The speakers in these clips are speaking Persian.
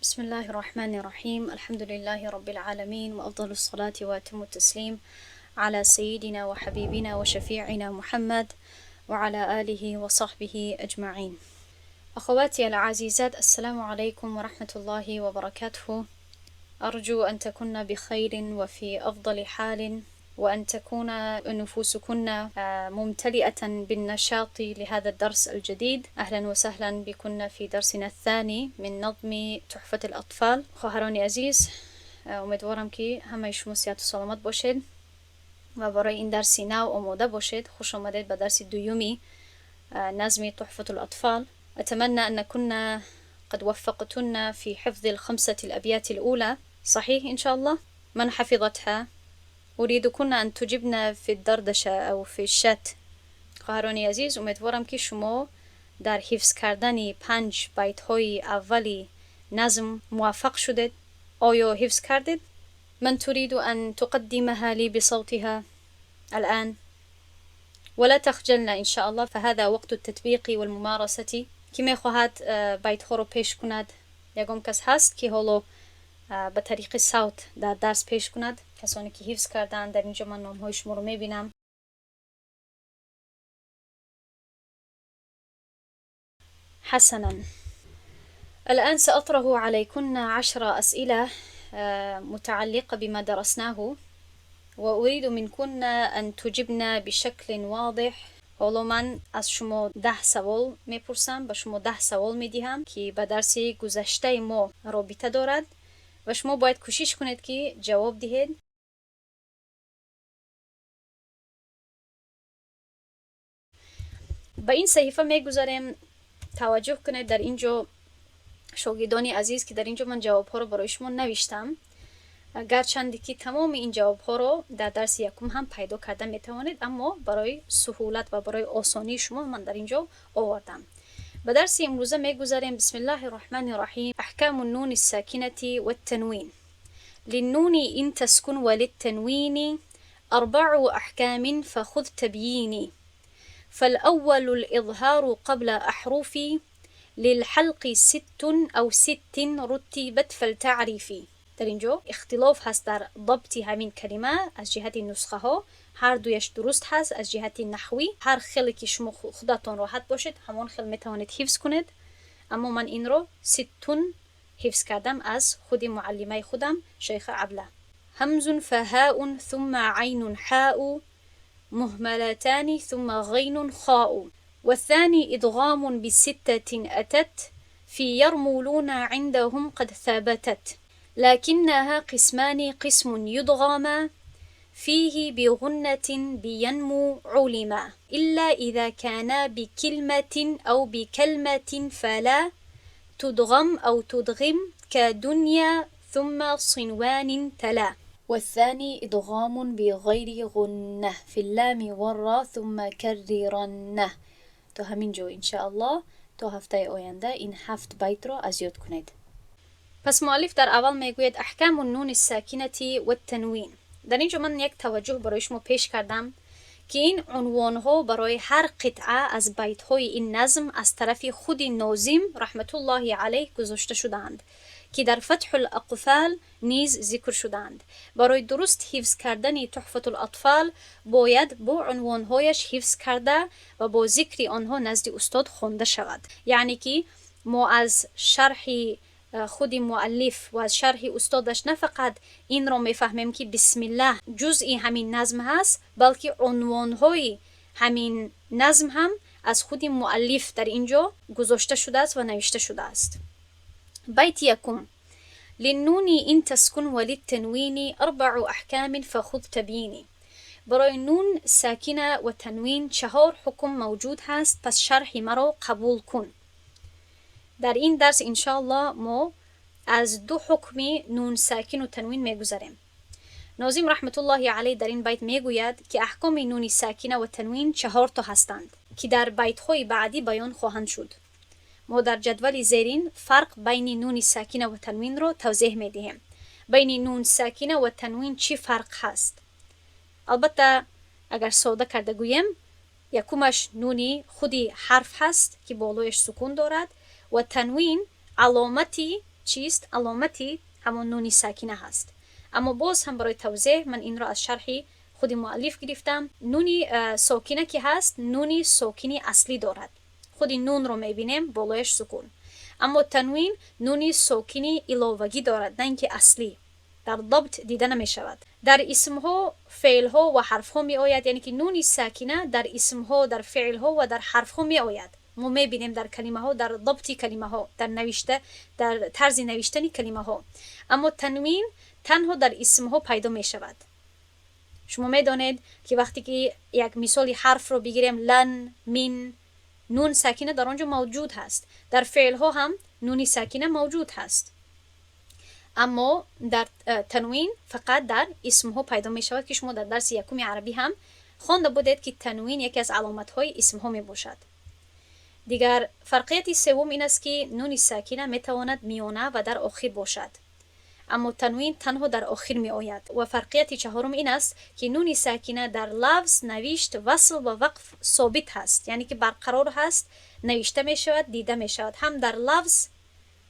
بسم الله الرحمن الرحيم. الحمد لله رب العالمين، وأفضل الصلاة وأتم التسليم على سيدنا وحبيبنا وشفيعنا محمد وعلى آله وصحبه أجمعين. أخواتي العزيزات، السلام عليكم ورحمة الله وبركاته. أرجو أن تكون بخير وفي أفضل حال، وأن تكون نفوسكن ممتلئة بالنشاط لهذا الدرس الجديد. أهلا وسهلا بكن في درسنا الثاني من نظم تحفة الأطفال. خواهران عزیز، امیدوارم که همه شما صحت و سلامت باشید و برای این درس نو آماده باشید. خوش آمدید به درس دومی نظم تحفة-ul-أطفال. أتمنى أن كنا قد وفقتن في حفظ الخمسة الأبيات الأولى. صحيح إن شاء الله؟ من حفظتها؟ أريدكن أن تجبن في الدردشة أو في الشات. خواهران عزیز، امیدوارم که شما در حفظ کردن 5 بیت های اولی نظم موفق شدید. آیا حفظ کردید؟ من تريد أن تقدمها لي بصوتها الآن؟ ولا تخجلن إن شاء الله، فهذا وقت التطبيق والممارسة. کی میخواهد بیت ها رو پیش کند؟ یگم کس هست که حالا به طریق صوت در درس پیش کند؟ کسانی که حفظ کردن، در اینجا من نام های شما رو میبینم. حسنا، الآن سأطرح عليكن 10 أسئلة متعلقة بما درسناه، وأريد منكن أن تجبن بشكل واضح. حالا من از شما 10 سوال میپرسم، به شما 10 سوال میدهم که به درس گذشته ما رابطه دارد و شما باید کوشش کنید که جواب دهید. به این صحیفه میگذاریم. توجه کنید، در اینجا شاگردانی عزیز که در اینجا من جواب ها رو برای شما نوشتم، گرچند که تمام این جواب ها رو در درس یکم هم پیدا کرده میتوانید، اما برای سهولت و برای آسانی شما من در اینجا آوردم. به درس امروزه میگذاریم. بسم الله الرحمن الرحیم. احکام النون الساکنة والتنوین. للنون إن تسكن وللتنوين 4 أحكام فخذ تبييني. فالأول الإظهار قبل أحرفي، للحلق 6 أو 6 رتبت فلتعرفي. در اینجا اختلاف هست در ضبط همین کلمه از جهت نسخه ها. هر دویش درست هست از جهت نحوی. هر خیلی که شما خودتان راحت باشید همان خیلی میتوانید حفظ کنید، اما من این رو 6 حفظ کردم از خود معلمه خودم شیخ عبله. همز فهاء ثم عین حاء، مهملتان ثم غين خاء. والثاني إدغام ب6 أتت، في يرملون عندهم قد ثابتت. لكنها قسمان، قسم يدغم فيه بغنة بينمو علما، إلا إذا كان بكلمة أو بكلمة فلا تدغم أو تدغم، كدنيا ثم صنوان تلا. والثاني إدغام بغير غنة في اللام والراء ثم كررنه. تا همین جو انشاءالله تا هفته آینده این 7 بیت را از یاد کنید. پس مؤلف در اول میگوید احکام النون الساکنة والتنوین. در اینجا من یک توجه برای شما پیش کردم که این عنوان ها برای هر قطعه از بیت های این نظم از طرف خود ناظم رحمت الله علیه گذاشته شدند که در فتح الاقفال نیز ذکر شدند. برای درست حفظ کردن تحفة-ul-أطفال باید با عنوانهایش حفظ کرده و با ذکر آنها نزد استاد خوانده شود. یعنی که ما از شرح خود مؤلف و از شرح استادش نه فقط این را میفهمیم که بسم الله جزئی همین نظم هست، بلکه عنوانهای همین نظم هم از خود مؤلف در اینجا گذاشته شده است و نوشته شده است. بیت یکم. للنون إن تسكن وللتنوين 4 أحكام فخذ تبييني. برای نون ساکنه و تنوین 4 حکم موجود هست، پس شرح مرا قبول کن. در این درس انشاءالله ما از 2 حکم نون ساکن و تنوین میگذاریم. ناظم رحمت الله علیه در این بیت میگوید که احکام نون ساکنه و تنوین 4 تا هستند که در بیت های بعدی بیان خواهند شد. ما در جدول زیرین فرق بین نون ساکنه و تنوین رو توضیح میدهیم. بین نون ساکنه و تنوین چی فرق هست؟ البته اگر ساده کرده گویم، یکمش نونی خودی حرف هست که بالایش سکون دارد و تنوین علامتی چیست؟ علامتی همون نون ساکنه هست. اما باز هم برای توضیح من این را از شرح خود مؤلف گرفتم. نون ساکنه که هست نون ساکنی اصلی دارد، خود نون رو میبینیم بالایش سکون. اما تنوین نون ساکنی علاوگی دارد، نه اینکه اصلی، در ضبط دیده نمیشود. در اسم ها، فعل ها و حرف ها می آید، یعنی که نون ساکنه در اسم ها، در فعل ها و در حرف ها می آید. ما میبینیم در کلمه ها، در ضبط کلمه ها، در نوشته، در طرز نوشتن کلمه ها. اما تنوین تنها در اسم ها پیدا می شود. شما میدانید که وقتی که یک مثال حرف رو بگیریم، لن، من، نون ساکنه در آنجا موجود هست. در فعل ها هم نون ساکنه موجود هست. اما در تنوین فقط در اسم ها پیدا می شود که شما در درس یکم عربی هم خوانده بودید که تنوین یکی از علامت های اسم ها می باشد. دیگر فرقیت سوم این است که نون ساکنه می تواند میانه و در آخر باشد، اما تنوین تنها در آخر می آید. و فرقیت چهارم این است که نون ساکنه در لفظ، نوشت، وصل و وقف ثابت هست، یعنی که برقرار هست، نوشته می شود، دیده می شود، هم در لفظ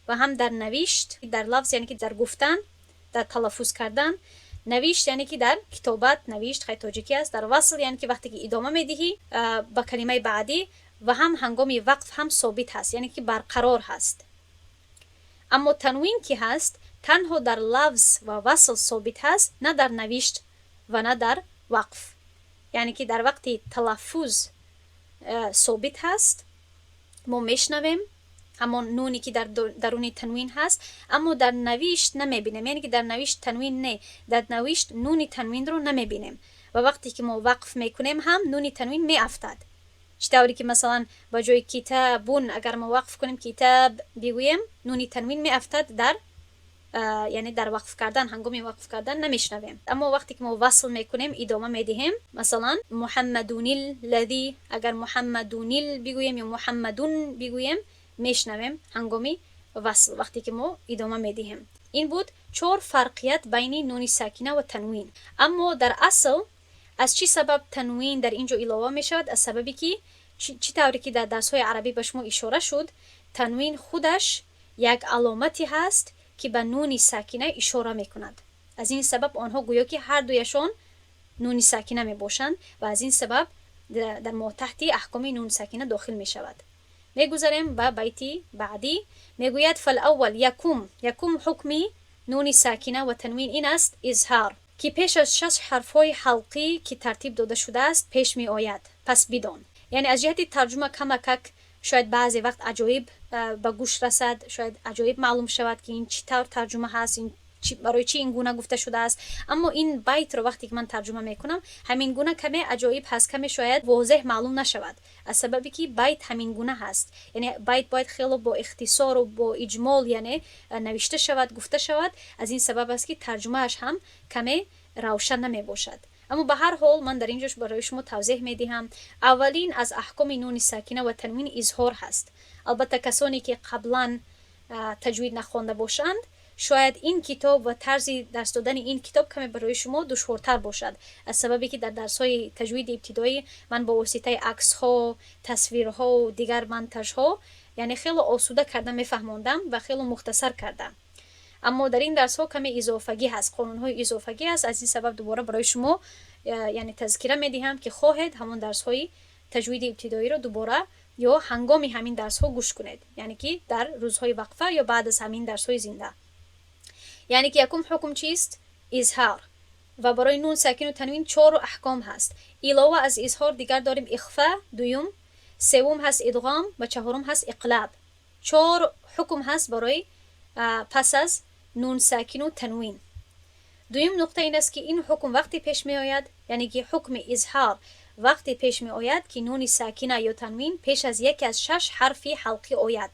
و هم در نوشت. در لفظ یعنی که در گفتن، در تلفظ کردن. نوشت یعنی که در کتابت، نوشت خط تاجیکی است. در وصل یعنی که وقتی که ادامه میدهی با کلمه بعدی، و هم هنگام وقف هم ثابت هست، یعنی که برقرار هست. اما تنوین که هست تنها در لفظ و وصل ثابت هست، نه در نوشت و نه در وقف. یعنی که در وقتی تلفظ ثابت هست، ما میشنویم همون نونی که در درون تنوین هست، اما در نوشت نمیبینیم. یعنی که در نوشت تنوین نه، در نوشت نون تنوین رو نمیبینیم. و وقتی که ما وقف میکنیم هم نون تنوین میافتد. چطوری که مثلا با جای کتابون اگر ما وقف کنیم کتاب بگوییم، نون تنوین میافتد در یعنی در وقف کردن، هنگام وقف کردن نمیشنویم. اما وقتی که ما وصل میکنیم، ادامه میدهیم، مثلا محمدون الذی، اگر محمدون بگوییم یا محمدون بگوییم میشنویم هنگامی وصل، وقتی که ما ادامه میدهیم. این بود 4 فرقیت بین نون ساکنه و تنوین. اما در اصل از چی سبب تنوین در اینجا علاوه می شود؟ از سببی که چی طوری که در درس های عربی به شما اشاره شد، تنوین خودش یک علامتی هست که به نون ساکنه اشاره می کند. از این سبب آنها گویا که هر دویشان نون ساکنه می باشند و از این سبب در ما تحت احکام نون ساکنه داخل می شود. می گذاریم به بیتی بعدی. می گوید فالاول یکم حکمی نون ساکنه و تنوین این است اظهار، که پیش از 6 حرفهای حلقی که ترتیب داده شده است پیش می آید. پس بدان. یعنی از جهت ترجمه کمک شاید بعضی وقت عجایب به گوش رسد، شاید عجایب معلوم شود که این چی طور ترجمه هست، این برای چی این گونه گفته شده است. اما این بیت رو وقتی که من ترجمه میکنم، همین گونه کمی عجایب هست، کمی شاید واضح معلوم نشود، از سببی که بیت همین گونه هست. یعنی بیت باید خیلی با اختصار و با اجمال یعنی نوشته شود، گفته شود. از این سبب است که ترجمهش هم کمی روشن نمی باشد. اما به هر حال من در اینجاش برای شما توضیح می دهم. اولین از احکام نون ساکنه و تنوین اظهار هست. البته کسانی که قبلا تجوید نخوانده باشند، شاید این کتاب و طرز درس دادن این کتاب کمی برای شما دشوارتر باشد، از سببی که در درس‌های تجوید ابتدایی من با واسطه عکس‌ها، تصویرها و دیگر منتج‌ها یعنی خیلی آسوده کردم، میفهموندم و خیلی مختصر کردم. اما در این درس ها کمی اضافگی هست، قانون های اضافگی هست. از این سبب دوباره برای شما یعنی تذکره میدهم که خواهید همون درس های تجوید ابتدایی رو دوباره یا هنگامی همین درس ها گوش کنید، یعنی که در روزهای وقفه یا بعد از همین درس های زنده. یعنی که یکم حکم چیست؟ اظهار. و برای نون ساکن و تنوین 4 احکام هست. علاوه از اظهار دیگر داریم اخفا، دوم، سوم هست ادغام و چهارم هست اقلاب. 4 حکم هست برای پس از نون ساکن و تنوین. دویم نقطه این است که این حکم وقتی پیش می آید، یعنی که حکم اظهار وقتی پیش می آید که نون ساکنه یا تنوین پیش از یکی از 6 حرفی حلقی آید،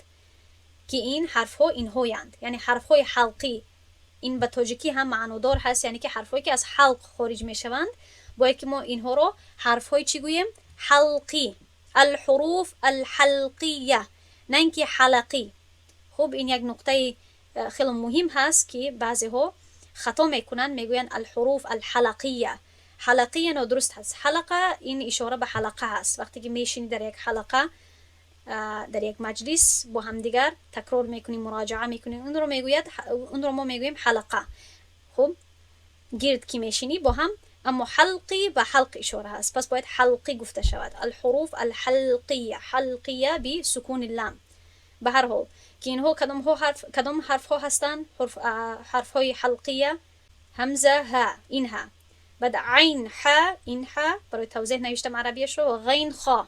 که این حرف ها اینهایند. یعنی حرف های حلقی این به تاجیکی هم معنادار هست، یعنی که حرف هایی که از حلق خارج می شوند باید که ما اینها رو حرف های چی گوییم؟ حلقی. الحروف الحلقیه، نه اینکه حلقی. خب این یک نقطه خیلی مهم هست که بعضی ها خطا میکنن، میگوین الحروف الحلقیه. حلقیه نادرست هست. حلقه این اشاره به حلقه هست. وقتی که میشینی در یک حلقه در یک مجلس با هم دیگر تکرار میکنیم، مراجعه میکنیم. اون رو ما میگوییم حلقه. خب گرد که میشینی با هم، اما حلقی به حلق اشاره هست، پس باید حلقی گفته شود. الحروف الحلقیه، حلقیه بی سکون اللام. به هر حال که اینها کدام حرف ها هستند؟ حرف های حلقیه: همزه ها، این ها، بعد عین ها، این ها، برای توضیح نوشتم عربیش رو، و غین خا.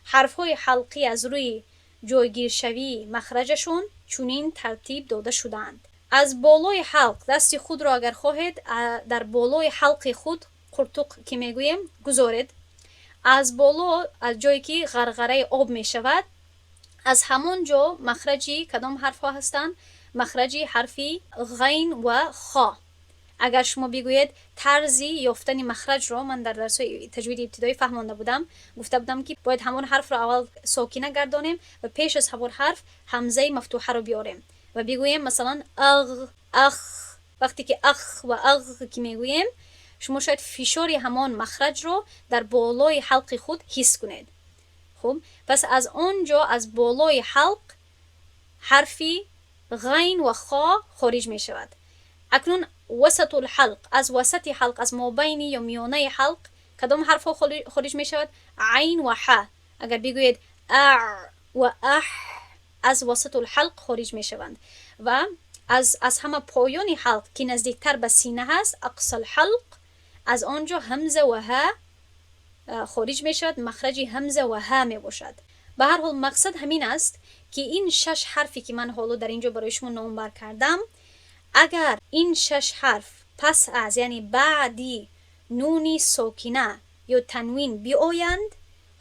حرف های حلقی از روی جایگیر شوی مخرجشون چونین ترتیب داده شدند: از بالای حلق دست خود را اگر خواهید در بالای حلق خود قرطق که میگوییم گذارید. از بالا، از جایی که غرغره آب می شود، از همون جا مخرجی کدام حرف ها هستند؟ مخرجی حرفی غین و خا. اگر شما بگویید طرزی یافتن مخرج را، من در درس تجوید ابتدایی فهمانده بودم، گفته بودم که باید همون حرف را اول ساکنه گردانیم و پیش از همون حرف همزه مفتوحه رو بیاریم و بگوییم مثلا اغ، اخ. وقتی که اخ و اغ که میگوییم، شما شاید فشار همان مخرج رو در بالای حلق خود حس کنید. خب پس از آنجا، از بالای حلق، حرفی غین و خا خارج می شود. اکنون وسط الحلق، از وسط حلق، از مابینی یا میانه حلق کدام حرف ها خارج می شود؟ عین و ح. اگر بگویید ا و اح، از وسط الحلق خارج می شوند. و از همه پایان حلق که نزدیکتر به سینه هست، اقصى الحلق، از آنجا همزه و ها خارج می شود، مخرج همزه و ها می باشد. به هر حال مقصد همین است که این 6 حرفی که من حالا در اینجا برای شما نامبر کردم، اگر این 6 حرف پس از، یعنی بعدی نونی ساکنه یا تنوین بیایند،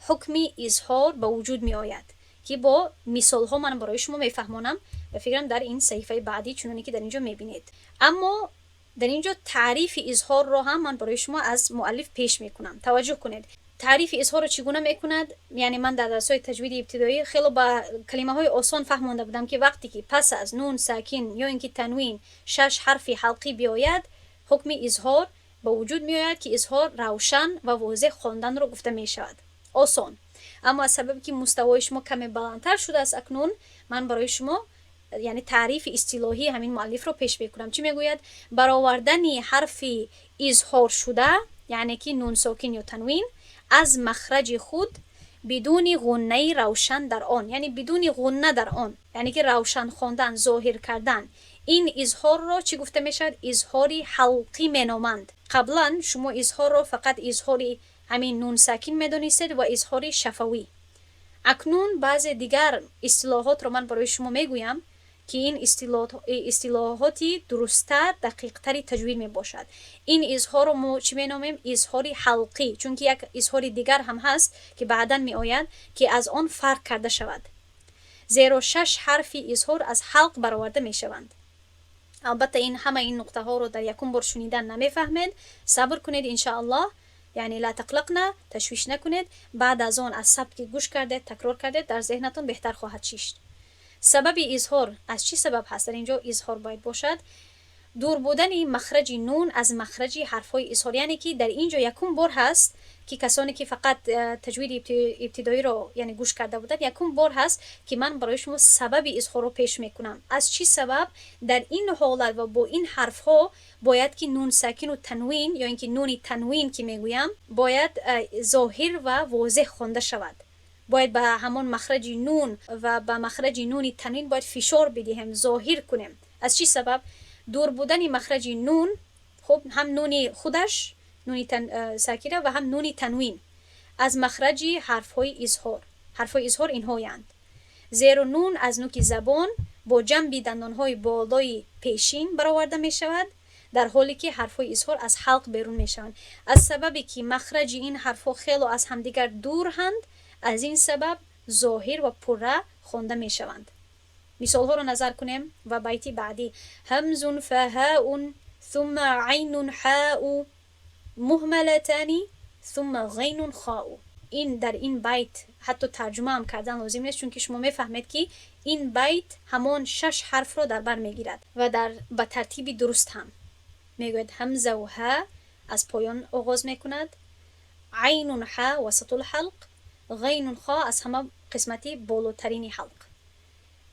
حکم اظهار به وجود می آید که با مثال ها من برای شما می فهمانم و فکرم در این صحیفه بعدی چونانی که در اینجا می بینید. اما در اینجا تعریف اظهار را هم من برای شما از مؤلف پیش می کنم. توجه کنید. تعریف اظهار رو چگونه میکند؟ یعنی من در درس‌های تجوید ابتدایی خیلی با کلمه های آسان فهمونده بودم که وقتی که پس از نون ساکن یا اینکه تنوین 6 حرف حلقی بیاید، حکم اظهار به وجود می آید که اظهار روشن و واضح خواندن رو گفته می شود. آسان. اما از سبب که مستوای شما کمی بلندتر شده است اکنون، من برای شما یعنی تعریف اصطلاحی همین مؤلف رو پیش میکنم. چی میگوید؟ برآوردن حرف اظهار شده، یعنی که نون ساکن یا تنوین، از مخرج خود بدون غنه روشن در آن، یعنی بدون غنه در آن، یعنی که روشن خواندن، ظاهر کردن. این اظهار را چی گفته میشد؟ اظهاری حلقی مینامند. قبلا شما اظهار را فقط اظهاری همین نون ساکن میدونستید و اظهاری شفوی. اکنون بعض دیگر اصطلاحات رو من برای شما میگویم که این اصطلاحاتی درست‌تر، دقیق‌تری تجوید می باشد. این اظهار رو ما چی مینامیم؟ اظهاری حلقی، چون که یک اظهاری دیگر هم هست که بعداً می آید که از آن فرق کرده شود. زیرا 6 حرف اظهار از حلق برآورده می شوند. البته این همه این نقطه ها رو در یکم بار شنیدن نمی فهمید. صبر کنید ان شاء الله، یعنی لا تقلقنا، تشویش نکنید. بعد از آن از ثبت گوش کردید، تکرار کردید، در ذهنتون بهتر خواهد شد. سبب اظهار از چی سبب هست؟ در اینجا اظهار باید باشد دور بودن مخرج نون از مخرج حرفهای اظهار، یعنی که در اینجا یکم بار هست که کسانی که فقط تجوید ابتدایی رو یعنی گوش کرده بودند، یکم بار هست که من برای شما سبب اظهار رو پیش میکنم. از چی سبب در این حالت و با این حرف ها باید که نون ساکن و تنوین یا اینکه نون تنوین که میگویم باید ظاهر و واضح خوانده شود. باید به همان مخرج نون و به مخرج نون تنوین باید فشار بدیم، ظاهر کنیم. از چی سبب؟ دور بودن مخرج نون، خب هم نون خودش نون ساکنه و هم نون تنوین از مخرج حرفهای اظهار. حرفهای اظهار اینهایند: زیر نون از نوک زبان با جنب دندانهای بالای پیشین برآورده می شود، در حالی که حرفهای اظهار از حلق بیرون می شوند. از سببی که مخرج این حرفها خیلی از همدیگر دور هند، از این سبب ظاهر و پره خوانده می شوند. مثال ها رو نظر کنیم و بیت بعدی: همز فهاء ثم عین حاء مهملتان ثم غین خاء. این در این بیت حتی ترجمه هم کردن لازم نیست، چون که شما میفهمید که این بیت همان 6 حرف رو در بر میگیرد و در به ترتیب درست هم میگوید. همزه و ها از پایان آغاز میکند، عین و ها وسط الحلق غین خا از همه قسمتی بالاترین حلق.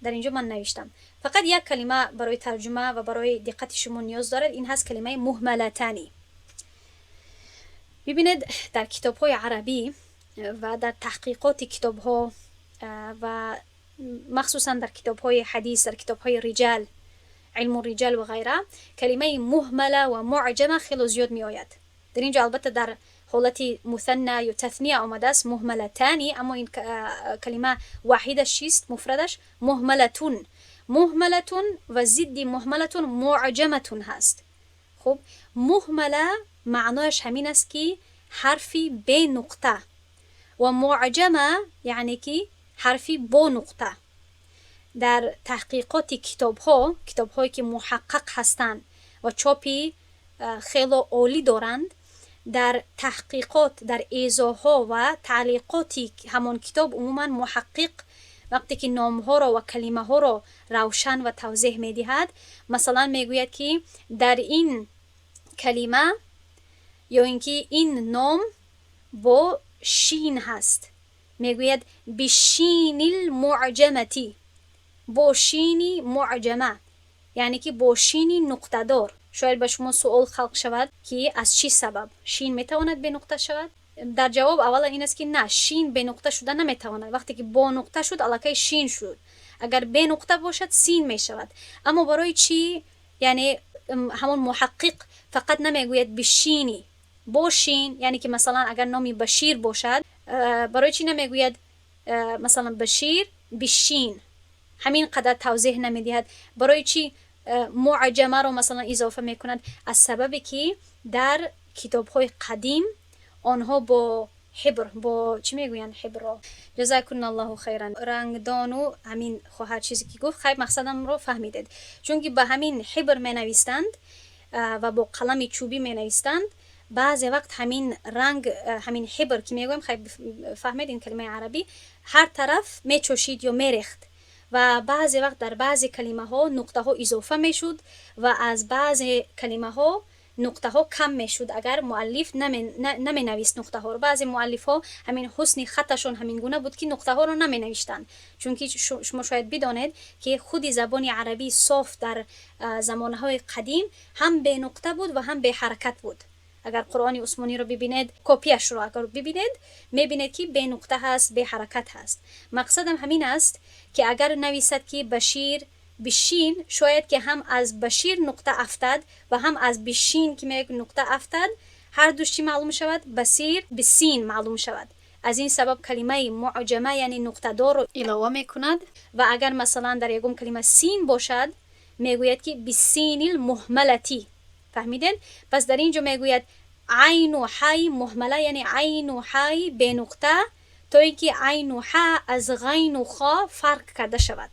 در اینجا من نوشتم. فقط یک کلمه برای ترجمه و برای دقت شما نیاز دارد، این هست کلمه مهملتانی. ببینید در کتاب های عربی و در تحقیقات کتاب ها و مخصوصا در کتاب های حدیث، در کتاب های رجال، علم الرجال و غیره، کلمه مهمله و معجمه خیلی زیاد می آید. در اینجا البته در حالت مثنی یا تثنیه آمده است مهملتانی، اما این کلمه واحدش چیست؟ مفردش مهملتون. مهملتون و ضد مهملتون معجمتون هست. خب مهمله معنایش همین است که حرفی به نقطه و معجمه یعنی که حرفی با نقطه. در تحقیقات کتاب هایی که محقق هستند و چاپی خیلی عالی دارند، در تحقیقات، در ایضاح‌ها و تعلیقاتی همان کتاب عموما محقق وقتی که نام‌ها را و کلمه‌ها را روشن و توضیح می‌دهد، مثلا میگوید که در این کلمه یا اینکه این نام با شین هست، میگوید بشین المعجمتی، با شینی معجمه، یعنی که با شینی نقطه دار. شاید به شما سوال خلق شود که از چی سبب شین میتواند به نقطه شود؟ در جواب اول این است که نه، شین به نقطه شده نمیتواند. وقتی که با نقطه شد الکی شین شد. اگر به نقطه باشد سین میشود. اما برای چی؟ یعنی همون محقق فقط نمیگوید بشینی با شین، یعنی که مثلا اگر نامی بشیر باشد برای چی نمیگوید مثلا بشیر بشین؟ همین قدر توضیح نمیدهد. برای چی معجمه رو مثلا اضافه میکند؟ از سببی که در کتاب های قدیم آنها با حبر، با چی میگوین حبر، جزاکن الله خیرا، رنگدان و همین هر چیزی که گفت خیلی مقصدم رو فهمیدید. چون که به همین حبر می نویستند و با قلم چوبی می نویستند، بعضی وقت همین رنگ، همین حبر که میگویم، خیلی فهمید این کلمه عربی، هر طرف میچوشید یا میریخت و بعضی وقت در بعضی کلمه ها نقطه ها اضافه میشد و از بعضی کلمه ها نقطه ها کم میشد اگر مؤلف نمی نویست نقطه ها رو. بعضی مؤلف ها همین حسن خطشون همین گونه بود که نقطه ها رو نمی نوشتن. چون که شما شاید بدانید که خود زبان عربی صاف در زمانه های قدیم هم به نقطه بود و هم به حرکت بود. اگر قرآن عثمانی رو ببینید، کپیش رو اگر ببینید، میبینید که به نقطه هست، به حرکت هست. مقصدم همین است که اگر نویسد که بشیر بشین، شاید که هم از بشیر نقطه افتاد و هم از بشین که میگه نقطه افتاد، هر دوش چی معلوم شود؟ بسیر بسین معلوم شود. از این سبب کلمه معجمه یعنی نقطه دار رو علاوه میکند. و اگر مثلا در یکم کلمه سین باشد میگوید که بسین المهملتی. فهمیدین؟ پس در اینجا میگوید عین و حی مهمله، یعنی عین و حی به نقطه، تا اینکه عین و ح از غین و خا فرق کرده شود.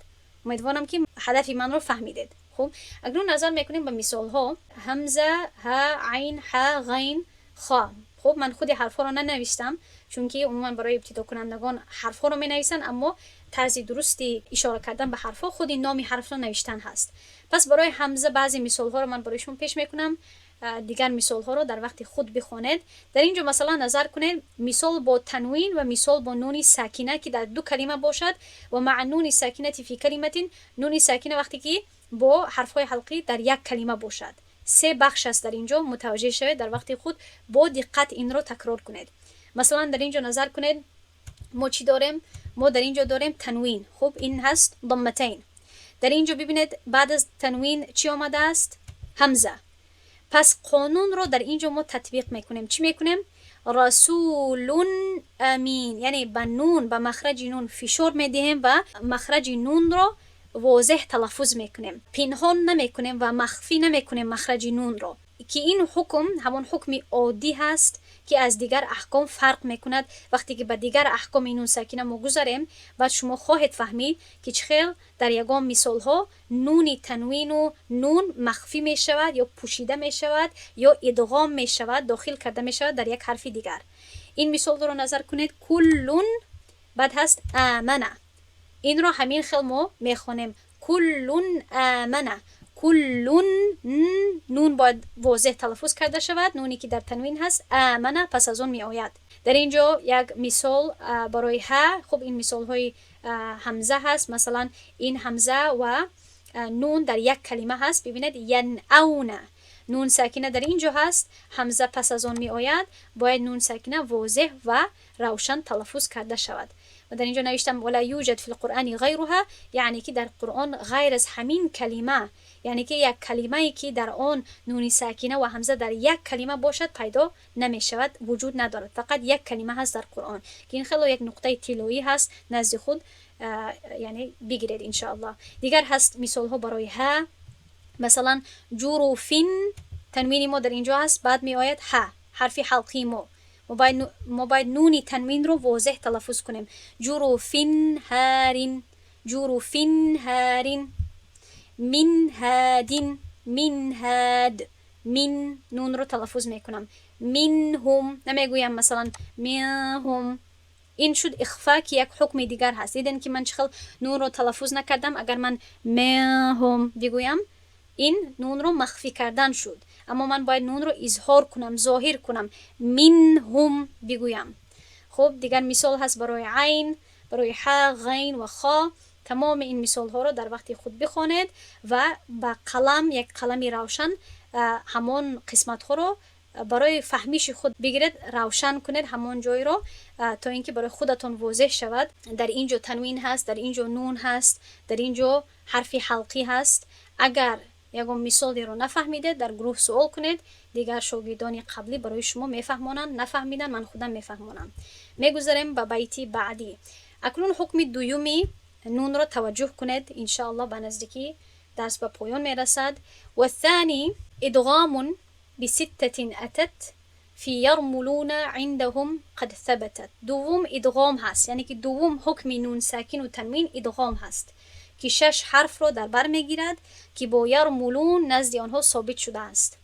امیدوارم که هدف من رو فهمیدید. خب اگر نظر میکنیم به مثال ها، همزه، ها، عین، ح، غین، خا. خب من خود حرف ها رو ننوشتم چون که عموما برای ابتدا کنندگان حرف ها رو می نویسن، اما طرز درستی اشاره کردن به حرف ها خود نام حرف رو نوشتن هست. پس برای همزه بعضی مثال ها رو من برایشون پیش میکنم، دیگر مثال ها رو در وقت خود بخونید. در اینجا مثلا نظر کنید مثال با تنوین و مثال با نون ساکنه که در دو کلمه باشد و مع نون ساکنه فی کلمه، نون ساکنه وقتی که با حرف های حلقی در یک کلمه باشد. 3 بخش است در اینجا، متوجه شوید در وقت خود با دقت این رو تکرار کنید. مثلا در اینجا نظر کنید ما چی داریم؟ ما در اینجا داریم تنوین. خب این هست ضمتین. در اینجا ببینید بعد از تنوین چی آمده است؟ همزه. پس قانون رو در اینجا ما تطبیق میکنیم. چی میکنیم؟ رسول امین، یعنی به نون، به مخرج نون فشار میدهیم و مخرج نون رو واضح تلفظ میکنیم، پنهان نمیکنیم و مخفی نمیکنیم مخرج نون رو، که این حکم همون حکم عادی هست که از دیگر احکام فرق میکند. وقتی که به دیگر احکام نون ساکنه ما گذاریم، بعد شما خواهید فهمید که چخیل در یگام مثال ها نون تنوین و نون مخفی می شود یا پوشیده می شود یا ادغام می شود، داخل کرده می شود در یک حرف دیگر. این مثال رو نظر کنید، کلون بعد هست آمنه. این رو همین خیل ما میخونیم کلون آمنه. کلون نون باید واضح تلفظ کرده شود، نونی که در تنوین هست. آمنه پس از اون می آید. در اینجا یک مثال برای ها، خب این مثال های همزه هست. مثلا این همزه و نون در یک کلمه هست. ببینید ینعون، نون ساکنه در اینجا هست، همزه پس از آن می آید، باید نون ساکنه واضح و روشن تلفظ کرده شود. و در اینجا نوشتم ولا یوجد فی القرآن غیرها، یعنی که در قرآن غیر از همین کلمه، یعنی که یک کلمه ای که در آن نون ساکنه و همزه در یک کلمه باشد پیدا نمی شود، وجود ندارد. فقط یک کلمه هست در قرآن که این خیلی یک نقطه طلایی هست، نزد خود یعنی بگیرید ان شاء الله. دیگر هست مثال ها برای ها، مثلا جروفین، تنوین ما در اینجا هست، بعد می آید ها، حرف حلقی ما باید نونی تنوین رو واضح تلفظ کنیم. جروفین هارین، جروفین هارین، من هادین، من هاد، من نون رو تلفظ میکنم، منهم نمیگویم مثلا منهم. این شد اخفا که یک حکم دیگر هست. دیدن که من چخل نون رو تلفظ نکردم، اگر من منهم بگویم این نون رو مخفی کردن شد، اما من باید نون رو اظهار کنم، ظاهر کنم، منهم بگویم. خب دیگر مثال هست برای عین، برای ح، غین و خا. تمام این مثال ها رو در وقت خود بخوانید و با قلم، یک قلمی روشن، همان قسمت ها رو برای فهمیش خود بگیرید، روشن کنید همان جای رو، تا اینکه برای خودتون واضح شود. در اینجا تنوین هست، در اینجا نون هست، در اینجا حرف حلقی هست. اگر یکم مثالی رو نفهمیده در گروه سوال کنید، دیگر شاگردان قبلی برای شما میفهمونن، نفهمیدن من خودم میفهمونم. میگذاریم به بیتی بعدی. اکنون حکم دومی نون رو توجه کنید، ان شاء الله به نزدیکی درس به پایان میرسد. و الثانی ادغام بسته اتت فی یرملون عندهم قد ثبتت. دوم ادغام هست، یعنی که دوم حکم نون ساکن و تنوین ادغام هست که 6 حرف رو در بر میگیرد که با یرملون نزد آنها ثابت شده است.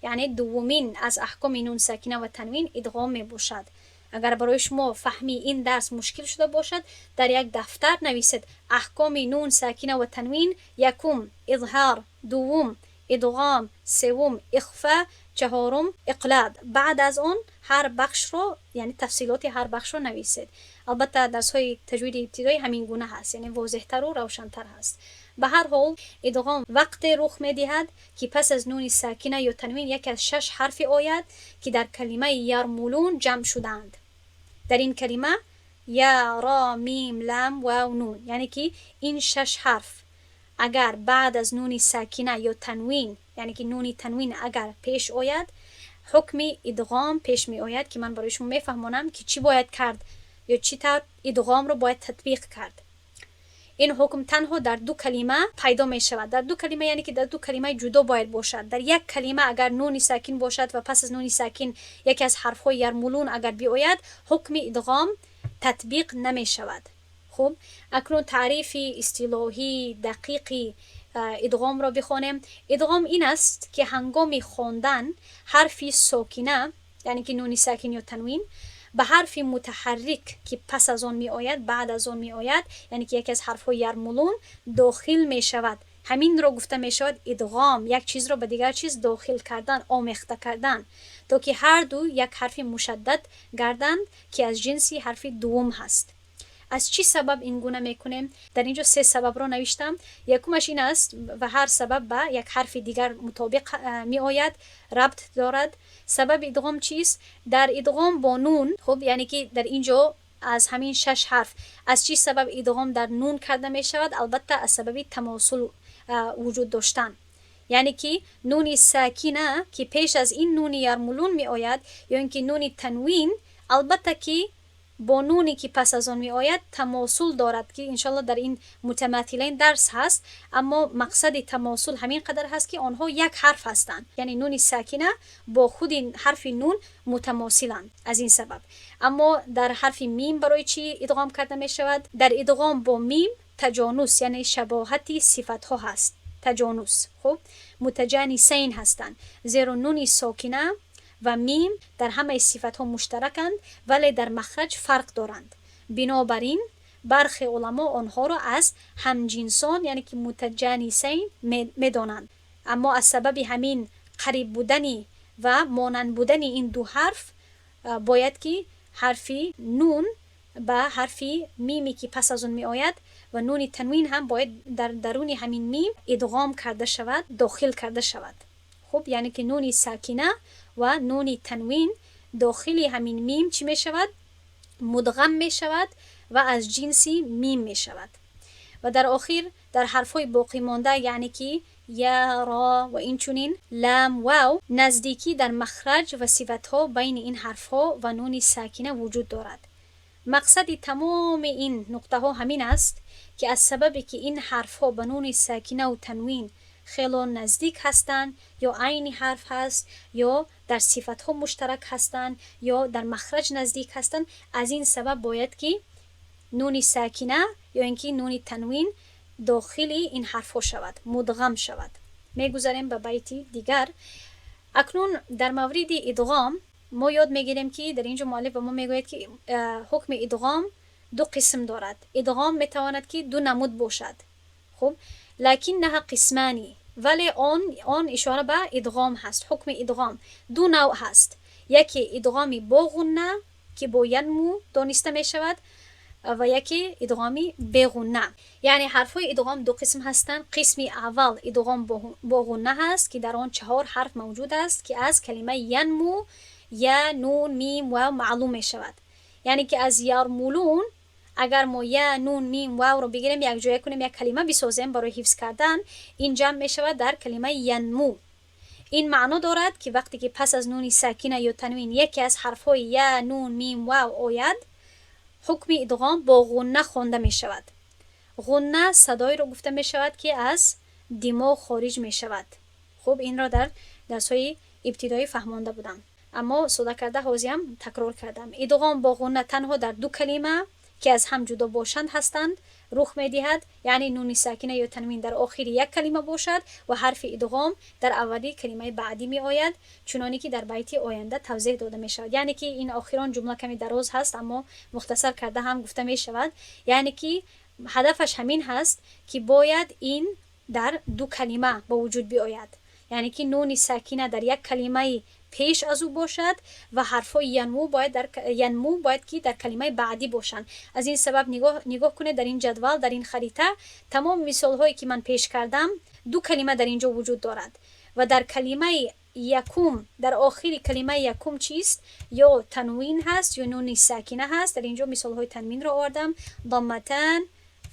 یعنی دومین از احکام نون ساکنه و تنوین ادغام می باشد. اگر برای شما فهمی این درس مشکل شده باشد، در یک دفتر نویسید احکام نون ساکنه و تنوین: یکم اظهار، دوم ادغام، سوم اخفا، چهارم اقلاب. بعد از اون هر بخش رو، یعنی تفصیلات هر بخش رو نویسید. البته درس های تجوید ابتدایی همین گونه هست، یعنی واضح‌تر و روشن‌تر هست. به هر حال ادغام وقت رخ می‌دهد که پس از نون ساکنه یا تنوین یکی از 6 حرف آید که در کلمه یرملون جمع شدند. در این کلمه یا، را، میم، لام و نون، یعنی که این 6 حرف اگر بعد از نون ساکنه یا تنوین، یعنی که نون تنوین اگر پیش آید، حکم ادغام پیش می آید که من برای شما میفهمونم که چی باید کرد یا چی طور ادغام رو باید تطبیق کرد. این حکم تنها در 2 کلمه پیدا می شود. در 2 کلمه یعنی که در 2 کلمه جدا باید باشد. در یک کلمه اگر نون ساکن باشد و پس از نون ساکن یکی از حرف های یرملون اگر بیاید، حکم ادغام تطبیق نمی شود. خب اکنون تعریف اصطلاحی دقیقی ادغام را بخوانیم. ادغام این است که هنگام خواندن حرفی ساکنه، یعنی که نون ساکن یا تنوین، به حرف متحرک که پس از آن می آید، بعد از آن می آید، یعنی که یکی از حرف های یرملون داخل می شود. همین را گفته می شود ادغام، یک چیز را به دیگر چیز داخل کردن، آمیخته کردن، تا که هر دو یک حرف مشدد گردند که از جنسی حرف دوم هست. از چی سبب این گونه میکنیم؟ در اینجا 3 سبب را نوشتم. یکمش این است و هر سبب به یک حرف دیگر مطابق می آید، ربط دارد. سبب ادغام چیست؟ در ادغام با نون، خب یعنی که در اینجا از همین 6 حرف از چی سبب ادغام در نون کرده می شود؟ البته از سبب تماثل وجود داشتن، یعنی که نون ساکنه که پیش از این نون یرملون می آید یا اینکه نون تنوین، البته که با نونی که پس از آن می آید تماثل دارد که انشالله در این متماثلین درس هست، اما مقصد تماثل همین قدر هست که آنها یک حرف هستند، یعنی نون ساکنه با خود این حرف نون متماثلند. از این سبب اما در حرف میم برای چی ادغام کرده می شود؟ در ادغام با میم تجانس، یعنی شباهتی صفت ها هست. تجانس، خب متجانسین هستند، زیرا نون ساکنه و میم در همه صفت ها مشترکند ولی در مخرج فرق دارند. بنابراین برخی علما آنها را از همجنسان، یعنی که متجانسین میدانند. اما از سبب همین قریب بودنی و مانند بودنی این 2 حرف باید که حرفی نون به حرفی میمی که پس از اون می آید و نون تنوین هم باید در درون همین میم ادغام کرده شود، داخل کرده شود. خب یعنی که نون ساکنه و نون تنوین داخلی همین میم چی می شود؟ مدغم می شود و از جنسی میم می شود. و در آخر در حرفهای باقی مانده یعنی که یا، را و این چونین لام، واو، نزدیکی در مخرج و صفتها بین این حرفها و نون ساکنه وجود دارد. مقصد تمام این نقطه ها همین است که از سببی که این حرفها به نون ساکنه و تنوین خیلی نزدیک هستند یا عین حرف هست یا در صفتها مشترک هستند یا در مخرج نزدیک هستند، از این سبب باید که نون ساکنه یا اینکه نون تنوین داخلی این حرفها شود، مدغم شود. میگذاریم به بیت دیگر. اکنون در مورد ادغام ما یاد میگیریم که در اینجا مؤلف به ما میگوید که حکم ادغام دو قسم دارد. ادغام میتواند که دو نمود باشد، خب لکنها قسمانی، ولی آن اشاره به ادغام هست. حکم ادغام دو نوع هست، یکی ادغامی با غنه که با ینمو دانسته می شود و یکی ادغامی بغنه. یعنی حرفهای ادغام دو قسم هستند. قسم اول ادغام با غنه هست که در آن 4 حرف موجود است که از کلمه ینمو یا، نون، میم، واو معلوم می شود. یعنی که از یرمولون اگر ما یا، نون، میم، واو رو بگیریم یک جای کنیم یک کلمه بسازیم برای حفظ کردن، این جمع می شود در کلمه ینمو. این معنا دارد که وقتی که پس از نون ساکنه یا تنوین یکی از حرفهای یا، نون، میم، واو آید، حکم ادغام با غنه خوانده می شود. غنه صدایی رو گفته می شود که از دماغ خارج می شود. خب این را در درس‌های ابتدایی فهمانده بودم، اما سودا کرده حاضیم تکرار کردم. ادغام با غنه تنها در 2 کلمه که از هم جدا باشند هستند رخ می دهد، یعنی نون ساکنه یا تنوین در آخر یک کلمه باشد و حرف ادغام در اولی کلمه بعدی می آید، چنانی که در بیت آینده توضیح داده می شود. یعنی که این آخران جمله کمی دراز هست اما مختصر کرده هم گفته می شود. یعنی که هدفش همین هست که باید این در 2 کلمه با وجود بیاید، یعنی که نون ساکنه در یک کلمه پیش از او باشد و حرفای ینمو باید که در کلمه بعدی باشند. از این سبب نگاه کنید در این جدول، در این خریطه تمام مثال هایی که من پیش کردم 2 کلمه در اینجا وجود دارد و در کلمه یکم، در آخر کلمه یکم چیست؟ یا تنوین هست یا نون ساکنه هست. در اینجا مثال های تنوین را آوردم، ضمتان،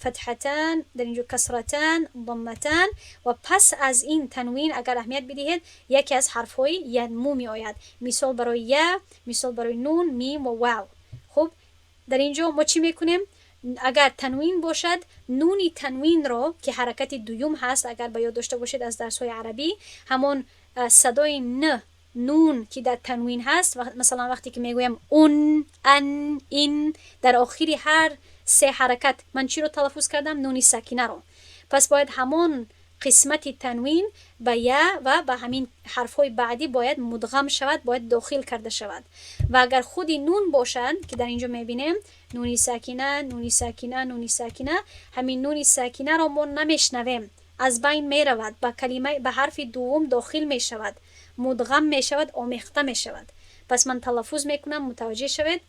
فتحتان، در اینجا کسرتان، ضمتان. و پس از این تنوین اگر اهمیت بدهید یکی از حرفهای ینمو می آید، مثال برای یا، مثال برای نون، میم و واو. خب در اینجا ما چی میکنیم؟ اگر تنوین باشد نون تنوین را که حرکت دوم هست، اگر به یاد داشته باشید از درس‌های عربی، همون صدای نون که در تنوین هست، مثلا وقتی که میگویم اون، ان، این، در آخری هر 3 حرکت من چی رو تلفظ کردم؟ نون ساکنه رو. پس باید همون قسمت تنوین به یا و به همین حرفهای بعدی باید مدغم شود، باید داخل کرده شود. و اگر خودی نون باشند که در اینجا میبینیم نون ساکنه، نون ساکنه، نون ساکنه، همین نون ساکنه رو ما نمیشنویم، از بین میرود، به حرف دوم داخل میشود، مدغم میشود، آمیخته میشود. پس من تلفظ میکنم متوجه شوید.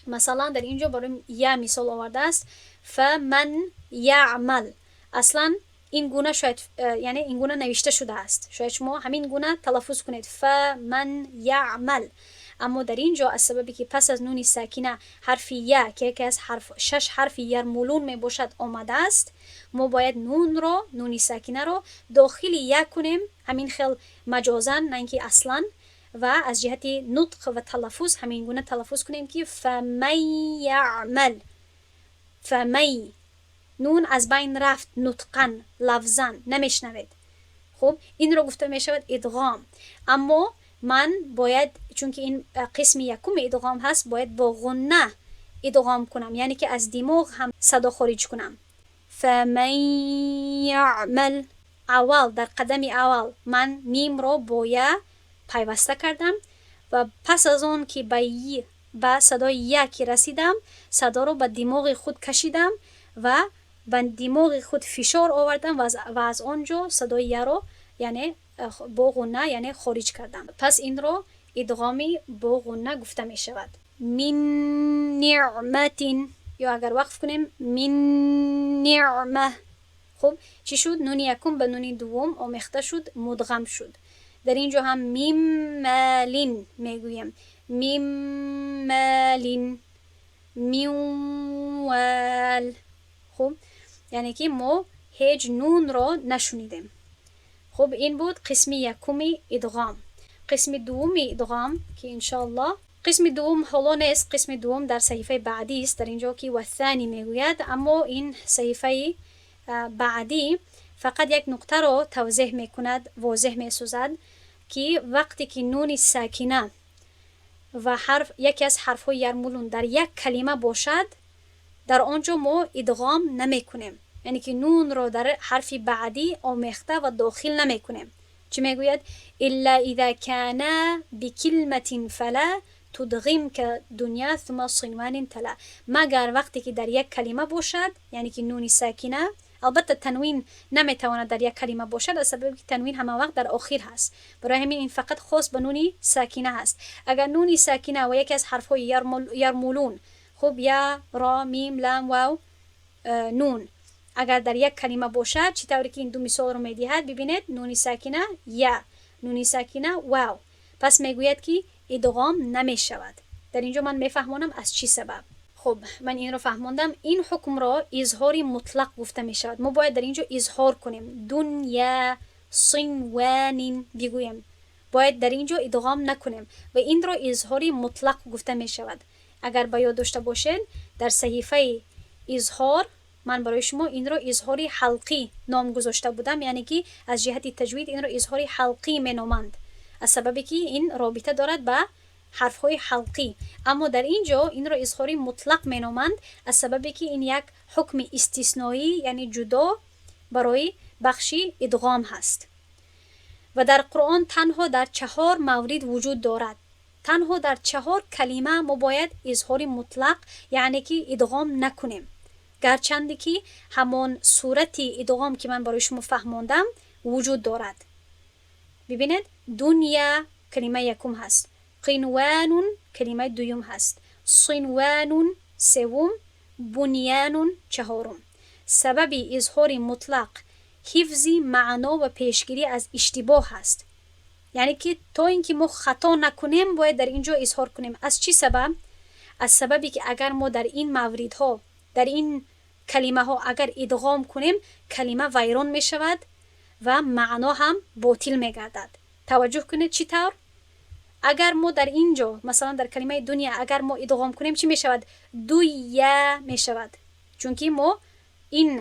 مثلا در اینجا برای یا مثال آورده است، فمن یعمل. اصلا این گونه شاید یعنی این گونه نوشته شده است، شاید شما همین گونه تلفظ کنید فمن یعمل. اما در اینجا از سببی که پس از نون ساکنه حرف یا که یکی از 6 حرف یرمولون می باشد آمده است، ما باید نون ساکنه رو داخل یا کنیم، همین خیل مجازن نه اینکه اصلا، و از جهت نطق و تلفظ همین گونه تلفظ کنیم که فمن یعمل. فمی نون از بین رفت، نطقا، لفظا نمیشنوید. خب این رو گفته می شود ادغام. اما من باید چون که این قسم یکم ادغام هست باید با غنه ادغام کنم، یعنی که از دماغ هم صدا خارج کنم. فمن یعمل، اول در قدم اول من میم رو با یا پیوسته کردم و پس از اون که به صدای یا که رسیدم صدا رو به دماغ خود کشیدم و به دماغ خود فشار آوردم و از آنجا صدای یا رو یعنی با غنه یعنی خارج کردم. پس این رو ادغامی با غنه گفته می شود. من نعمت، یا اگر وقف کنیم من نعمه. خب چی شد؟ نون یکم به نون دوم آمیخته شد، مدغم شد. در اینجا هم میم مالین میگویم، میم مالین، میوال. خب یعنی که ما هیچ نون را نشنیدیم. خب این بود قسم یکمی ادغام. قسم دومی ادغام که انشاءالله قسم دوم حالا نیست، قسم دوم در صحیفه بعدی است. در اینجا که و ثانی میگوید، اما این صحیفه بعدی فقط یک نقطه را توضیح میکند، واضح میسازد که وقتی که نون ساکنه و حرف یکی از حرف‌های یرمولون در یک کلمه باشد، در آنجا ما ادغام نمیکنیم، یعنی که نون را در حرف بعدی آمیخته و داخل نمیکنیم. چی میگوید؟ الا اذا کان بکلمه فلا تدغم که دنیا ثم صنوان تلا. مگر وقتی که در یک کلمه باشد، یعنی که نون ساکنه، البته تنوین نمیتواند در یک کلمه باشد از سبب که تنوین همه وقت در آخر هست، برای همین این فقط خاص به نون ساکنه هست. اگر نون ساکنه و یکی از حرف‌های یرمولون، خب یا، را، میم، لام، واو، نون، اگر در یک کلمه باشد، چی طوری که این دو مثال رو میدهد، ببینید نون ساکنه یا، نون ساکنه واو، پس میگوید که ادغام نمیشود. در اینجا من میفهمونم از چی سبب. خب من این رو فهموندم. این حکم را اظهار مطلق گفته می شود. ما باید در اینجا اظهار کنیم، دنیا صنوان بگویم، باید در اینجا ادغام نکنیم و این را اظهار مطلق گفته می شود. اگر با یاد داشته باشین در صحیفه اظهار من برای شما این را اظهار حلقی نام گذاشته بودم، یعنی که از جهت تجوید این را اظهار حلقی می نامند از سببی که این رابطه دارد به حرف‌های حلقی. اما در اینجا این را اظهار مطلق مینامند از سببی که این یک حکم استثنایی، یعنی جدا برای بخشی ادغام هست. و در قرآن تنها در 4 مورد وجود دارد. تنها در 4 کلمه ما باید اظهار مطلق، یعنی که ادغام نکنیم، گرچند که همان صورت ادغام که من برای شما فهماندم وجود دارد. ببینید دنیا کلمه یکم هست، قنوان کلمه دوم هست، صنوان سوم، بنیان چهارم. سبب اظهار مطلق حفظ معنا و پیشگیری از اشتباه هست، یعنی که تا اینکه ما خطا نکنیم باید در اینجا اظهار کنیم. از چی سبب؟ از سببی که اگر ما در این موردها، در این کلمه ها اگر ادغام کنیم، کلمه ویران می شود و معنا هم باطل می گردد. توجه کنید چی طور؟ اگر ما در اینجا مثلا در کلمه دنیا اگر ما ادغام کنیم چی می شود؟ دویا می شود، چون که ما این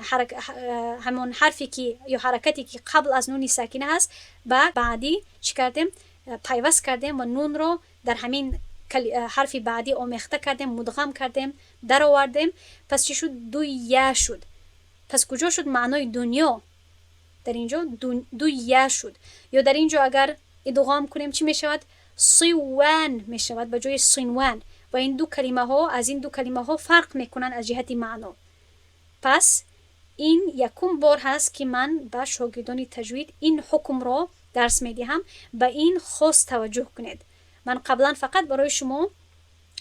همون حرفی که یا حرکتی که قبل از نون ساکنه هست بعدی چی کردیم؟ پیوست کردیم و نون رو در همین حرف بعدی آمیخته کردیم، مدغم کردیم، در آوردیم. پس چی شد؟ دویا شد. پس کجا شد معنای دنیا؟ در اینجا دویا شد. یا در اینجا اگر ادغام کنیم چی می شود؟ صیوان می شود به جای صنوان. و این دو کلمه ها از این دو کلمه ها فرق میکنن از جهت معنا. پس این یکم بار هست که من به شاگردان تجوید این حکم را درس میدهم، به این خاص توجه کنید. من قبلا فقط برای شما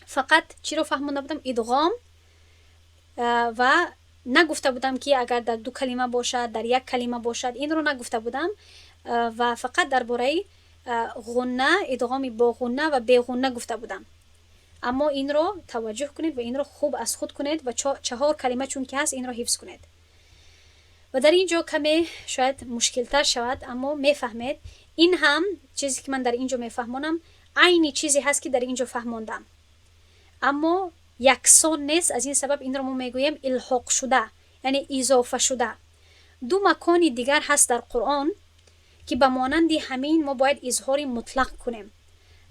فقط چی رو فهمونده بودم؟ ادغام، و نگفته بودم که اگر در دو کلمه باشد، در یک کلمه باشد، این رو نگفته بودم. و فقط درباره غنه، ادغام با غنه و بی غنه گفته بودم. اما این رو توجه کنید و این رو خوب از خود کنید و 4 کلمه چون که هست این رو حفظ کنید. و در اینجا کمی شاید مشکل تر شود، اما میفهمید. این هم چیزی که من در اینجا میفهمونم عینی چیزی هست که در اینجا فهموندم، اما یکسان نیست. از این سبب این رو ما میگوییم الحاق شده، یعنی اضافه شده. 2 مکان دیگر هست در قرآن که به مانند همین ما باید اظهار مطلق کنیم،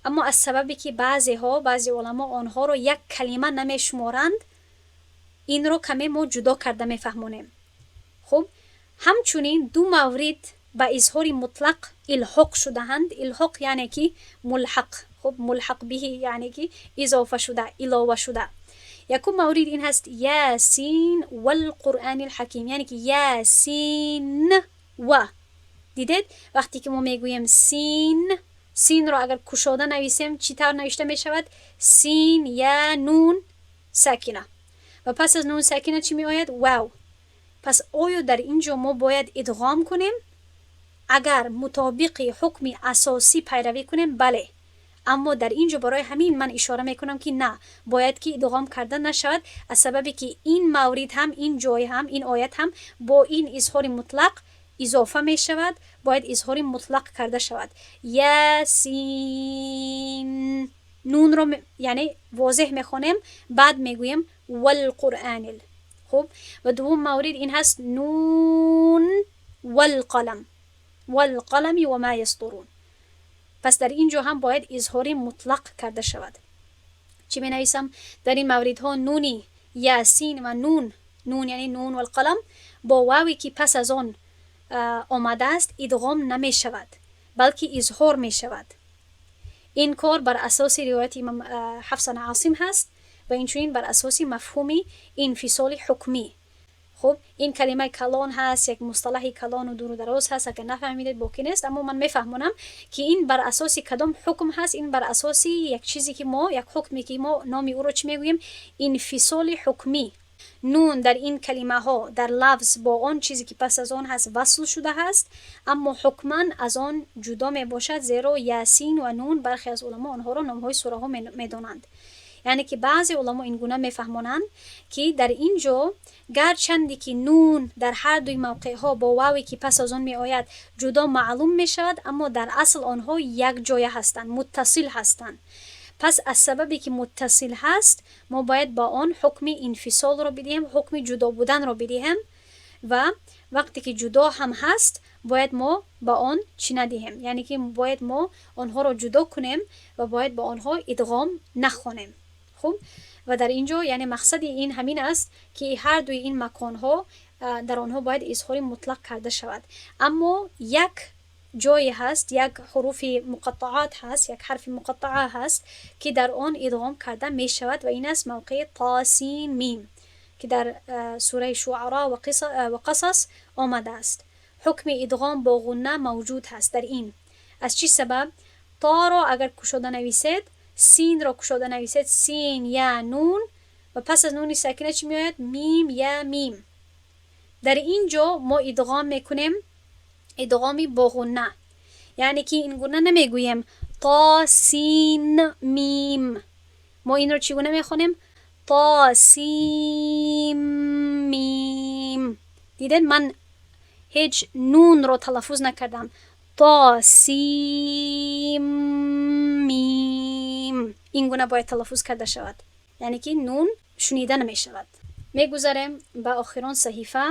اما از سببی که بعضی علما آنها رو یک کلمه نمیشمارند، این رو کمی ما جدا کرده میفهمونیم. خب همچنین 2 مورد با اظهار مطلق الحاق شده هند. الحاق یعنی که ملحق، خب ملحق به یعنی که اضافه شده، علاوه شده. یکم مورد این هست یاسین والقرآن الحکیم، یعنی که یاسین و. دیدید وقتی که ما میگویم سین سین را اگر کشاده نویسیم چی طور نوشته می شود؟ سین یا نون ساکنه. و پس از نون ساکنه چی می آید؟ واو. پس آیا در اینجا ما باید ادغام کنیم؟ اگر مطابق حکم اساسی پیروی کنیم بله. اما در اینجا برای همین من اشاره میکنم که نه، باید که ادغام کرده نشود، از سببی که این مورد هم، این جای هم، این آیت هم با این اظهار مطلق اضافه می شود، باید اظهار مطلق کرده شود. یاسین نون رو یعنی واضح میخونیم، بعد میگویم والقرآن. خب و دوم مورد این هست نون والقلم، والقلم و ما یسطرون. پس در اینجا هم باید اظهار مطلق کرده شود. چی می نویسم؟ در این موردها نونی یاسین و نون، نون یعنی نون والقلم، با واوی که پس از آن آمده است ادغام نمی شود بلکه اظهار می شود. این کار بر اساس روایت امام حفص بن عاصم هست و اینچنین بر اساس مفهومی انفصال حکمی. خب این کلمه کلان هست، یک مصطلح کلان و دور و دراز هست، اگر نفهمیدید باکی نیست، اما من میفهمونم که این بر اساس کدام حکم هست. این بر اساس یک چیزی که ما، یک حکمی که ما نام او رو چی میگوییم؟ انفصال حکمی. نون در این کلمه ها در لفظ با آن چیزی که پس از آن هست وصل شده هست، اما حکما از آن جدا می باشد، زیرا یاسین و نون برخی از علما آنها را نامهای سوره ها می دانند. یعنی که بعضی علما این گونه میفهمونند که در اینجا گرچندی که نون در هر دوی موقع ها با واوی که پس از آن می آید جدا معلوم می شود، اما در اصل آنها یک جایه هستند، متصل هستند. پس از سببی که متصل هست ما باید با آن حکم انفصال رو بدیم، حکم جدا بودن رو بدیم، و وقتی که جدا هم هست باید ما با آن چی ندهیم، یعنی که باید ما آنها رو جدا کنیم و باید با آنها ادغام نخونیم. خب و در اینجا یعنی مقصد این همین است که هر دوی این مکانها در آنها باید اظهار مطلق کرده شود. اما یک جای هست، یک حروف مقطعات هست، یک حرف مقطعه هست که در آن ادغام کرده می شود و این است موقع طاسین میم که در سوره شعراء و قصص آمده است. حکم ادغام با غنه موجود هست در این. از چی سبب؟ تا را اگر کشاده نویسید، سین را کشاده نویسید، سین یا نون، و پس از نون ساکنه چی می آید؟ میم یا میم. در اینجا ما ادغام میکنیم ادغامی با غنه، یعنی که این گونه نمیگویم تا سین میم، ما این رو چگونه میخونیم؟ تا سین میم. دیدید من هیچ نون رو تلفظ نکردم، تا سین میم این گونه باید تلفظ کرده شود، یعنی که نون شنیده نمی شود. میگذاریم به آخران صحیفه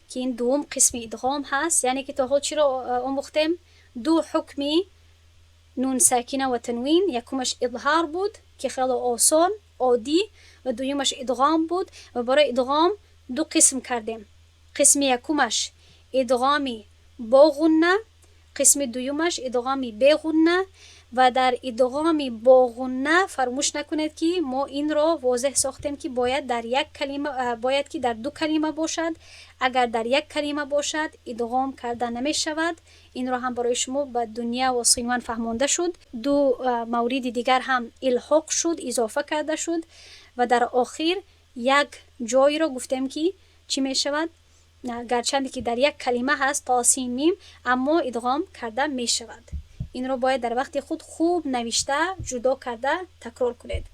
که این دوم قسم ادغام هست، یعنی که تا حال چی رو آموختیم؟ دو حکمی نون ساکنه و تنوین، یکمش اظهار بود که خیلی آسان عادی، و دویمش ادغام بود و برای ادغام دو قسم کردیم. قسم یکمش ادغامی با غنه، قسم دویمش ادغامی بی غنه. و در ادغامی با غنه فراموش نکنید که ما این را واضح ساختیم که باید در یک کلمه، باید که در دو کلمه باشد. اگر در یک کلمه باشد ادغام کرده نمی شود. این را هم برای شما به دنیا و صنوان فهمانده شد. دو مورد دیگر هم الحاق شد، اضافه کرده شد، و در آخر یک جای را گفتیم که چی می شود؟ گرچند که در یک کلمه هست طاسین میم، اما ادغام کرده می شود. این رو باید در وقت خود خوب نوشته جدا کرده تکرار کنید.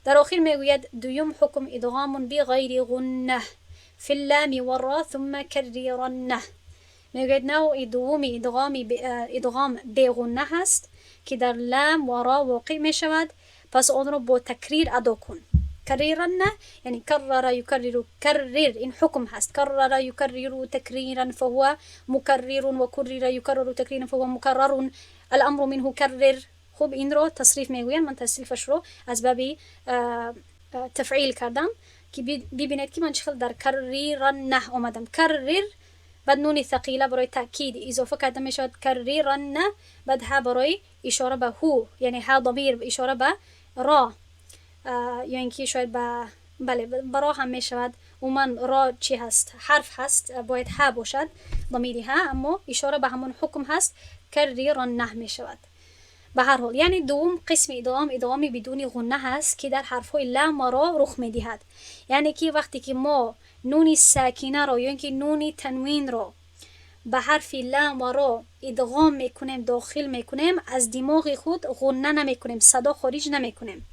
در آخر میگوید دویم حکم ادغام بغیر غنه فی اللام و را ثم کریرنه. میگوید نوع دوم ادغام بی غنه هست که در لام و را واقع می شود، پس آن را با تکریر ادا کن. کریرنه یعنی کرر یکرر، کرر این حکم هست. کرر یکرر تکریرا فهو مکرر و کرر یکرر تکریرا فهو مکرر، الامر منه کرر. خوب این رو تصریف میگوین، من تصریفش رو از باب تفعیل کردم که ببینید که من چخل در کریرنه آمدم. کرر بعد نون ثقیله برای تاکید اضافه کرده می شود کریرنه، بعد ها برای اشاره به هو، یعنی ها ضمیر اشاره به را، یعنی که شاید بله برا هم می شود. من را چی هست؟ حرف هست، باید ها باشد ضمیری ها، اما اشاره به همون حکم هست کریرنه می شود. به هر حال یعنی دوم قسم ادغام بدون غنه هست که در حرفهای لام و را رخ میدهد. یعنی که وقتی که ما نون ساکنه را یا اینکه نون تنوین را به حرف لام و را ادغام میکنیم، داخل میکنیم، از دماغ خود غنه نمیکنیم، صدا خارج نمیکنیم.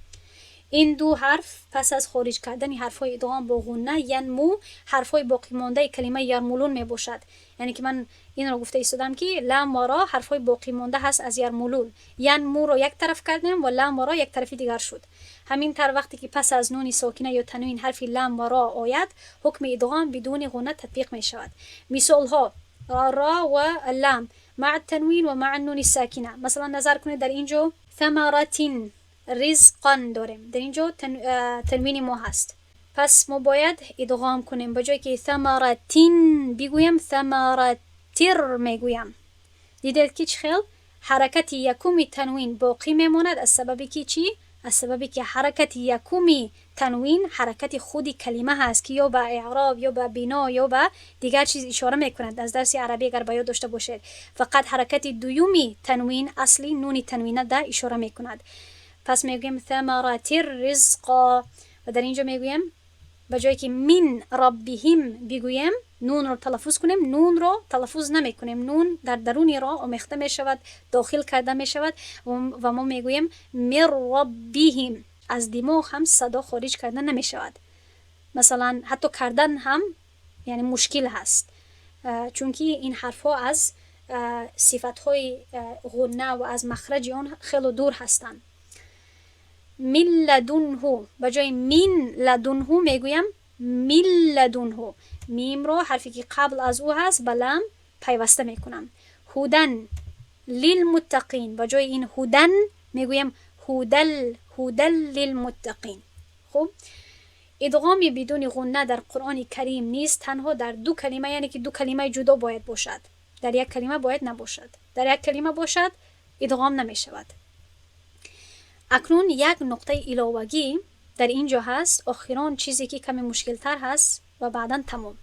این دو حرف پس از خارج کردن حرفهای ادغام با غنه ینمو، حرفهای باقی مانده کلمه یرمولون می باشد. یعنی که من این رو گفته ایستادم که لام و را حرفهای باقی مانده هست از یرمولون. ینمو رو یک طرف کردیم و لام و را یک طرف دیگر شد. همین طور وقتی که پس از نون ساکنه یا تنوین حرف لام و را آید، حکم ادغام بدون غنه تطبیق می شود. مثال ها را و لام مع التنوین و مع النون ساکنه. مثلا نظر کنید در اینجا ثمرتین رزقان داریم، در اینجا تنوین ما هست، پس ما باید ادغام کنیم. به جای که ثمرتین بگویم ثمرتر میگویم. دیدید که چه خیل حرکت یکم تنوین باقی میماند. از سببی که چی؟ از سببی که حرکت یکم تنوین حرکت خودی کلمه هست که یا به اعراب یا به بنا یا به دیگر چیز اشاره میکند. از درس عربی اگر به یاد داشته باشید، فقط حرکت دومی تنوین اصلی نون تنوینه ده اشاره میکند. پس میگویم ثمرات الرزق و در اینجا میگویم به جایی که من ربهم بگویم نون رو تلفظ کنیم، نون رو تلفظ نمی کنیم. نون در درون را آمیخته می شود، داخل کرده می شود و ما میگویم من ربهم. از دماغ هم صدا خارج کردن نمی شود. مثلا حتی کردن هم یعنی مشکل هست، چون که این حرف ها از صفت های غنه و از مخرج آن خیلی دور هستند. من لدنه به جای من لدنه میگویم من لدنه. میم رو حرفی که قبل از او هست به لام پیوسته میکنم. هدن للمتقین به جای این هدن میگویم هدل للمتقین. خب ادغام بدون غنه در قرآن کریم نیست تنها در دو کلمه، یعنی که دو کلمه جدا باید باشد، در یک کلمه باید نباشد. در یک کلمه باشد ادغام نمی شود. اکنون یک نقطه علاوگی در اینجا هست، آخران چیزی که کمی مشکل تر هست و بعدا تمام.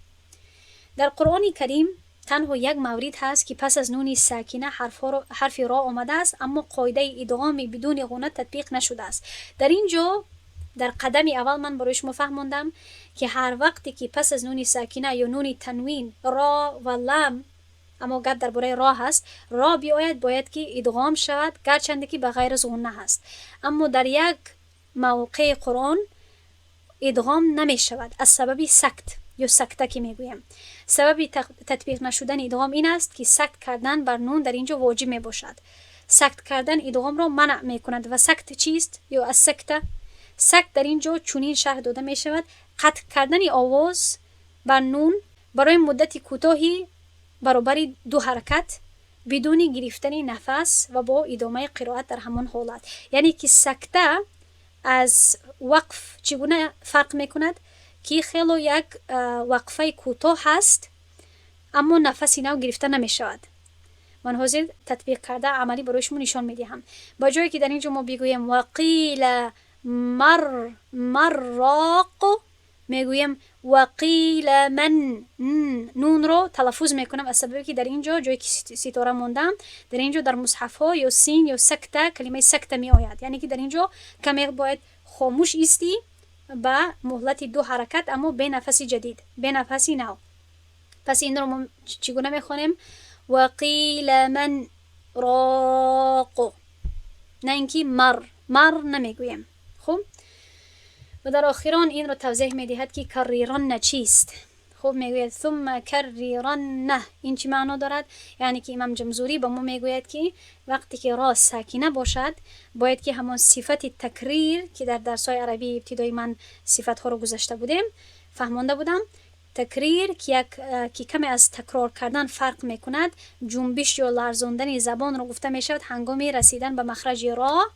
در قرآن کریم تنها یک مورد هست که پس از نون ساکنه حرف را آمده است، اما قاعده ادغام بدون غنه تطبیق نشده است. در اینجا در قدم اول من برای شما فهماندم که هر وقتی که پس از نون ساکنه یا نون تنوین را و لام، اما گپ درباره را هست، را بیاید باید که ادغام شود، گرچند که به غیر از غنه هست. اما در یک موقع قرآن ادغام نمی شود از سبب سکت یا سکته که میگویم. سبب تطبیق نشدن ادغام این است که سکت کردن بر نون در اینجا واجب می باشد. سکت کردن ادغام را منع می کند. و سکت چیست؟ یا از سکت در اینجا چنین شرح داده می شود: قطع کردن آواز بر نون برای مدت کوتاهی برابر دو حرکت بدون گرفتن نفس و با ادامه قرائت در همان حالت. یعنی که سکته از وقف چگونه فرق میکند؟ که خیلی یک وقفه کوتاه هست اما نفسی نو گرفته نمی شود. من حاضر تطبیق کرده عملی برای شما نشان میدهم. با جایی که در اینجا ما بگویم وقیل مراق، میگویم وقیل من. نون رو تلفظ میکنم از سببی که در اینجا جایی که ستاره موندم، در اینجا در مصحف ها یا سین یا سکته کلمه سکته می آید. یعنی که در اینجا کمی باید خاموش ایستی با مهلت دو حرکت اما به نفسی جدید، به نفسی نو. پس این رو ما چگونه میخونیم؟ وقیل من راق، نه اینکه مر نمیگویم. خب و در آخران این رو توضیح میدهد که کریرن چیست. خب میگوید ثم کریرن، این چی معنا دارد؟ یعنی که امام جمزوری با ما میگوید که وقتی که را ساکنه باشد باید که همان صفت تکریر که در درس‌های عربی ابتدایی من صفت ها رو گذاشته بودیم فهمانده بودم، تکریر که کمی از تکرار کردن فرق میکند، جنبش یا لرزاندن زبان رو گفته میشود هنگام رسیدن به مخرج را.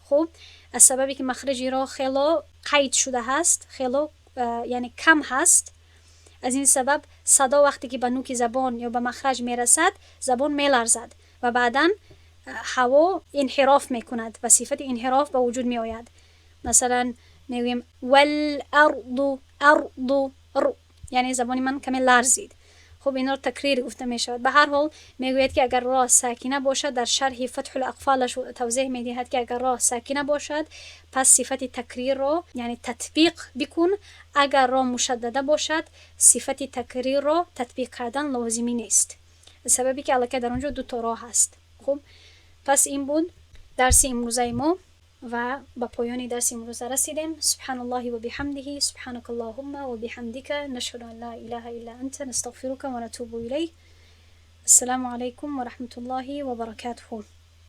خب از سببی که مخرج را خیلی قید شده هست، خیلی یعنی کم هست، از این سبب صدا وقتی که به نوک زبان یا به مخرج میرسد زبان میلرزد و بعدا هوا انحراف میکند و صفت انحراف به وجود می آید. مثلا میگویم والارض ارض، یعنی زبان من کمی لرزید. خب اینا رو تکریر گفته می شود. به هر حال میگوید که اگر را ساکنه باشد، در شرح فتح-ال-اقفالش توضیح می دهد که اگر را ساکنه باشد پس صفت تکریر را یعنی تطبیق بکن، اگر را مشدده باشد صفت تکریر را تطبیق کردن لازمی نیست، سببی که البته در اونجا دو تا راه هست. خب پس این بود درس امروزه ما و به پایان درس امروزه رسیدیم. سبحان الله و بحمده، سبحانك اللهم و بحمدك، نشهد ان لا اله الا انت، نستغفرك و نتوب الیک. السلام علیکم و رحمت الله و برکاته.